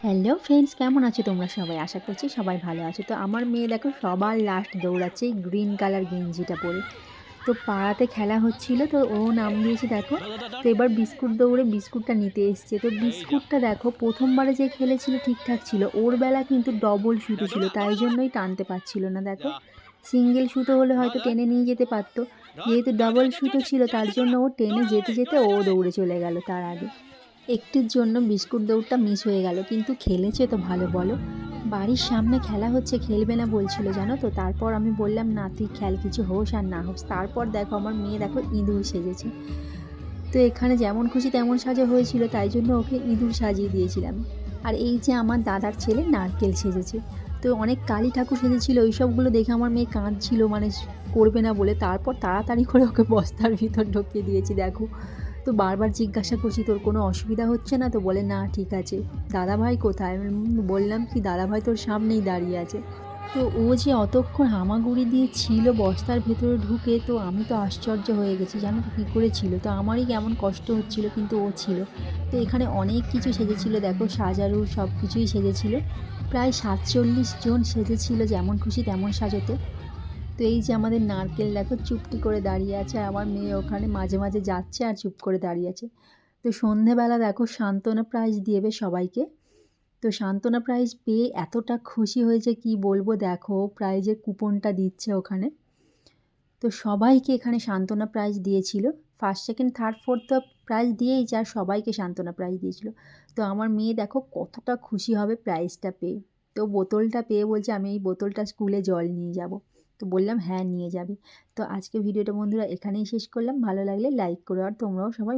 Hello friends, কেমন আছো তোমরা সবাই? আশা করছি সবাই ভালো আছো। তো আমার মেয়ে দেখো সবার লাস্ট দৌড়াচ্ছে এই গ্রিন কালার গেঞ্জিটা পরে। তো পাড়াতে খেলা হচ্ছিল, তো ও নাম দিয়েছে দেখো। তো এবার বিস্কুট দৌড়ে বিস্কুটটা নিতে এসছে। তো বিস্কুটটা দেখো প্রথমবারে যে খেলেছিল ঠিকঠাক ছিল, ওর বেলা কিন্তু ডবল সুতো ছিল, তাই জন্যই টানতে পারছিল না দেখো। সিঙ্গেল সুতো হলে হয়তো টেনে নিয়ে যেতে পারতো, যেহেতু ডবল সুতো ছিল তার জন্য ও টেনে যেতে যেতে ও দৌড়ে চলে গেল তার আগে। একটির জন্য বিস্কুট দৌড়টা মিস হয়ে গেল, কিন্তু খেলেছে তো ভালো বলো। বাড়ির সামনে খেলা হচ্ছে, খেলবে না বলছিল জানো তো। তারপর আমি বললাম না তুই খেল, কিছু হোস আর না হোস। তারপর দেখো আমার মেয়ে দেখো ইঁদুর সেজেছে। তো এখানে যেমন খুশি তেমন সাজা হয়েছিল, তাই জন্য ওকে ইঁদুর সাজিয়ে দিয়েছিলাম। আর এই যে আমার দাদার ছেলে নারকেল সেজেছে। তো অনেক কালী ঠাকুর সেজেছিল, ওই সবগুলো দেখে আমার মেয়ে কাঁদছিল, মানে করবে না বলে। তারপর তাড়াতাড়ি করে ওকে বস্তার ভিতর ঢুকিয়ে দিয়েছি দেখো। তো বারবার জিজ্ঞাসা করছি তোর কোনো অসুবিধা হচ্ছে না তো? বলে না ঠিক আছে। দাদাভাই কোথায়? আমি বললাম কি দাদাভাই তোর সামনেই দাঁড়িয়ে আছে। তো ও যে অতক্ষণ হামাগুড়ি দিয়ে ছিল বস্তার ভেতরে ঢুকে, তো আমি তো আশ্চর্য হয়ে গেছি জানো তো কী করে ছিল। তো আমারই কেমন কষ্ট হচ্ছিল, কিন্তু ও ছিল। তো এখানে অনেক কিছু সেজেছিল দেখো, সাজারু সব কিছুই সেজেছিল। প্রায় 47 জন সেজেছিল, যেমন খুশি তেমন সাজতে। তো এই যে আমাদের নারকেল দেখো চুপটি করে দাঁড়িয়ে আছে, আর আমার মেয়ে ওখানে মাঝে মাঝে যাচ্ছে আর চুপ করে দাঁড়িয়ে আছে। তো সন্ধেবেলা দেখো সান্ত্বনা প্রাইজ দিয়েবে সবাইকে। তো সান্ত্বনা প্রাইজ পেয়ে এতটা খুশি হয়েছে কি বলবো, দেখো প্রাইজের কুপনটা দিচ্ছে ওখানে। তো সবাইকে এখানে সান্ত্বনা প্রাইজ দিয়েছিল। ফার্স্ট সেকেন্ড থার্ড ফোর্থ তো প্রাইজ দিয়েইছে, আর সবাইকে সান্ত্বনা প্রাইজ দিয়েছিল। তো আমার মেয়ে দেখো কতটা খুশি হবে প্রাইজটা পেয়ে। তো বোতলটা পেয়ে বলছে আমি এই বোতলটা স্কুলে জল নিয়ে যাব। তো বললাম হ্যাঁ নিয়ে যাবি। তো আজকে ভিডিওটা বন্ধুরা এখানেই শেষ করলাম। ভালো লাগলে লাইক করো, আর তোমরাও সবাই